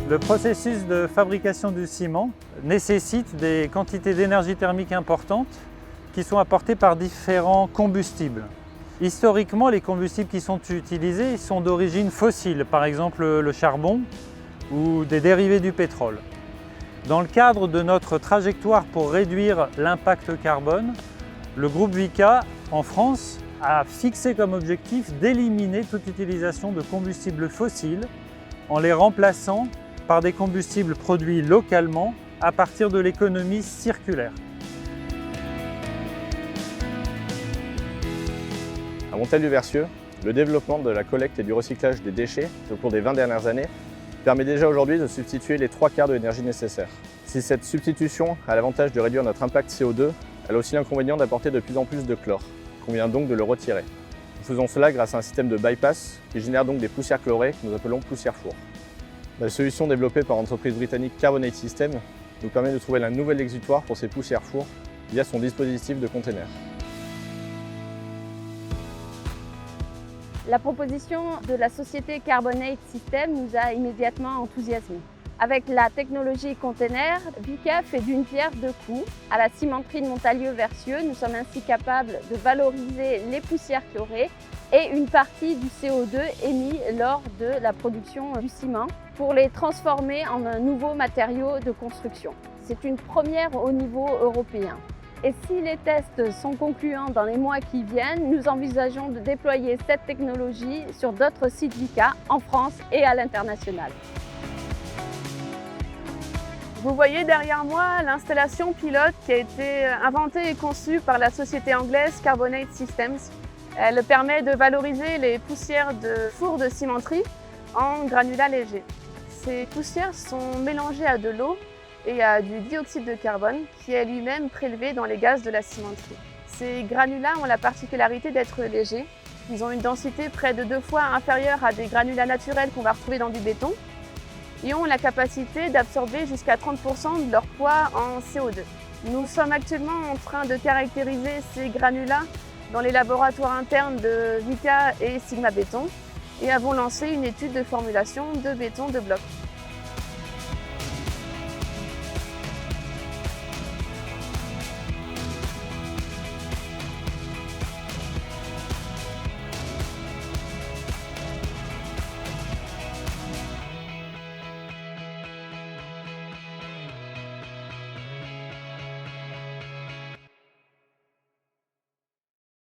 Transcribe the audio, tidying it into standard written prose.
Le processus de fabrication du ciment nécessite des quantités d'énergie thermique importantes qui sont apportées par différents combustibles. Historiquement, les combustibles qui sont utilisés sont d'origine fossile, par exemple le charbon ou des dérivés du pétrole. Dans le cadre de notre trajectoire pour réduire l'impact carbone, le groupe Vicat en France a fixé comme objectif d'éliminer toute utilisation de combustibles fossiles en les remplaçant par des combustibles produits localement à partir de l'économie circulaire. À Montel-du-Versieux, le développement de la collecte et du recyclage des déchets au cours des 20 dernières années permet déjà aujourd'hui de substituer les 3/4 de l'énergie nécessaire. Si cette substitution a l'avantage de réduire notre impact CO2, elle a aussi l'inconvénient d'apporter de plus en plus de chlore. Il convient donc de le retirer. Nous faisons cela grâce à un système de bypass qui génère donc des poussières chlorées que nous appelons poussières-four. La solution développée par l'entreprise britannique Carbonate Systems nous permet de trouver un nouvel exutoire pour ces poussières-four via son dispositif de container. La proposition de la société Carbonate Systems nous a immédiatement enthousiasmés. Avec la technologie container, Vicat fait d'une pierre deux coups. À la cimenterie de Montalieu-Versieux, nous sommes ainsi capables de valoriser les poussières chlorées et une partie du CO2 émis lors de la production du ciment pour les transformer en un nouveau matériau de construction. C'est une première au niveau européen. Et si les tests sont concluants dans les mois qui viennent, nous envisageons de déployer cette technologie sur d'autres sites Vicat en France et à l'international. Vous voyez derrière moi l'installation pilote qui a été inventée et conçue par la société anglaise Carbonate Systems. Elle permet de valoriser les poussières de fours de cimenterie en granulats légers. Ces poussières sont mélangées à de l'eau et à du dioxyde de carbone qui est lui-même prélevé dans les gaz de la cimenterie. Ces granulats ont la particularité d'être légers. Ils ont une densité près de 2 fois inférieure à des granulats naturels qu'on va retrouver dans du béton et ont la capacité d'absorber jusqu'à 30% de leur poids en CO2. Nous sommes actuellement en train de caractériser ces granulats dans les laboratoires internes de Vicat et Sigma Béton et avons lancé une étude de formulation de béton de bloc.